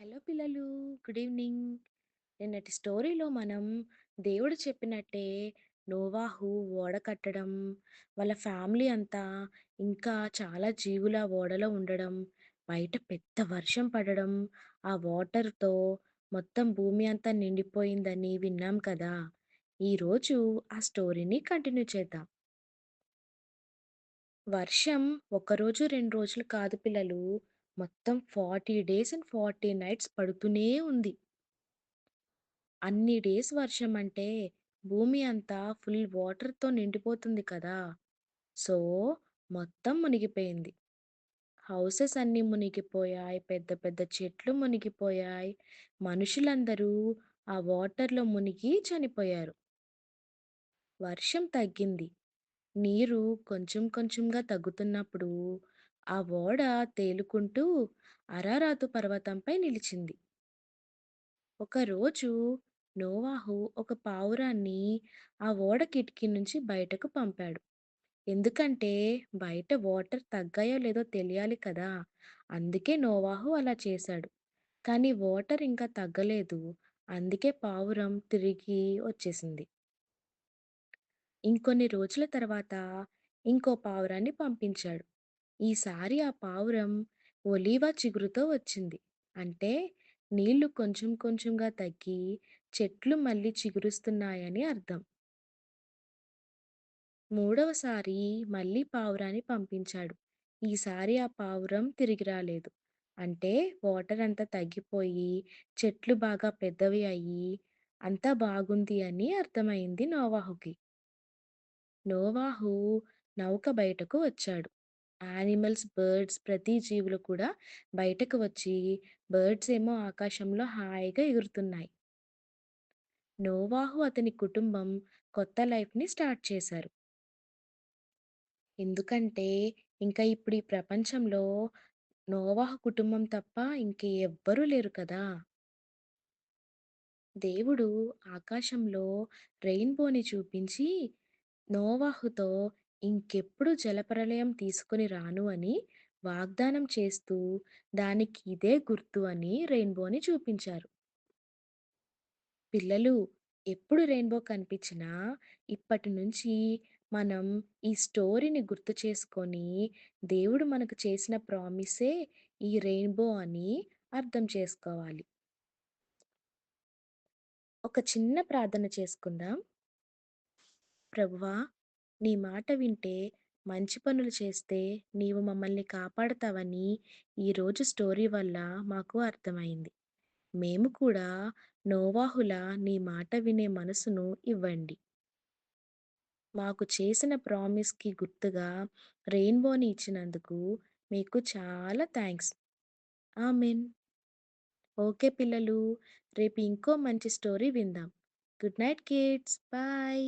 Hello పిల్లలు, good evening. నిన్నటి స్టోరీలో మనం దేవుడు చెప్పినట్టే నోవాహు ఓడ కట్టడం, వాళ్ళ ఫ్యామిలీ అంతా ఇంకా చాలా జీవుల ఓడలో ఉండడం, బయట పెద్ద వర్షం పడడం, ఆ వాటర్‌తో మొత్తం భూమి అంతా నిండిపోయిందని విన్నాం కదా! ఈరోజు ఆ స్టోరీని కంటిన్యూ చేద్దాం. వర్షం ఒకరోజు, 2 రోజులు కాదు పిల్లలు. మొత్తం 40 డేస్ అండ్ 40 నైట్స్ పడుతూనే ఉంది. అన్ని డేస్ వర్షం అంటే భూమి అంతా ఫుల్ వాటర్‌తో నిండిపోతుంది కదా! సో, మొత్తం మునిగిపోయింది. హౌసెస్ అన్నీ మునిగిపోయాయి. పెద్ద పెద్ద చెట్లు మునిగిపోయాయి. మనుషులందరూ ఆ వాటర్‌లో మునిగి చనిపోయారు. వర్షం తగ్గింది. నీరు కొంచెం కొంచెంగా తగ్గుతున్నప్పుడు ఆ ఓడ తేలుకుంటూ అరారాతు పర్వతంపై నిలిచింది. ఒకరోజు నోవాహు ఒక పావురాన్ని ఆ ఓడ కిటికీ నుంచి బయటకు పంపాడు. ఎందుకంటే బయట వాటర్ తగ్గాయో లేదో తెలియాలి కదా! అందుకే నోవాహు అలా చేశాడు. కానీ వాటర్ ఇంకా తగ్గలేదు. అందుకే పావురం తిరిగి వచ్చేసింది. ఇంకొన్ని రోజుల తర్వాత ఇంకో పావురాన్ని పంపించాడు. ఈసారి ఆ పావురం ఒలీవ చిగురుతో వచ్చింది. అంటే నీళ్లు కొంచెం కొంచెంగా తగ్గి చెట్లు మళ్ళీ చిగురుస్తున్నాయని అర్థం. మూడవసారి మళ్ళీ పావురాన్ని పంపించాడు. ఈసారి ఆ పావురం తిరిగి రాలేదు. అంటే వాటర్ అంతా తగ్గిపోయి చెట్లు బాగా పెద్దవి అయ్యి అంతా బాగుంది అని అర్థమైంది నోవాహుకి. నోవాహు నౌక బయటకు వచ్చాడు. యానిమల్స్, బర్డ్స్ ప్రతి జీవులు కూడా బయటకు వచ్చి బర్డ్స్ ఏమో ఆకాశంలో హాయిగా ఎగురుతున్నాయి. నోవాహు అతని కుటుంబం కొత్త లైఫ్‌ని స్టార్ట్ చేశారు. ఎందుకంటే ఇంకా ఇప్పుడు ఈ ప్రపంచంలో నోవాహు కుటుంబం తప్ప ఇంక ఎవ్వరూ లేరు కదా! దేవుడు ఆకాశంలో రెయిన్‌బోని చూపించి నోవాహుతో ఇంకెప్పుడు జలప్రళయం తీసుకొని రాను అని వాగ్దానం చేస్తూ దానికి ఇదే గుర్తు అని రెయిన్‌బోని చూపించారు. పిల్లలు ఎప్పుడు రెయిన్‌బో కనిపించినా ఇప్పటి నుంచి మనం ఈ స్టోరీని గుర్తు చేసుకొని దేవుడు మనకు చేసిన ప్రామిసే ఈ రెయిన్‌బో అని అర్థం చేసుకోవాలి. ఒక చిన్న ప్రార్థన చేసుకుందాం. ప్రభువా! నీ మాట వింటే మంచి పనులు చేస్తే నీవు మమ్మల్ని కాపాడతావని ఈరోజు స్టోరీ వల్ల మాకు అర్థమైంది. మేము కూడా నోవాహులా నీ మాట వినే మనసును ఇవ్వండి. మాకు చేసిన ప్రామిస్‌కి గుర్తుగా రెయిన్‌బోని ఇచ్చినందుకు మీకు చాలా థాంక్స్. ఆమేన్. ఓకే పిల్లలు. రేపు ఇంకో మంచి స్టోరీ విందాం. Good night kids. బాయ్.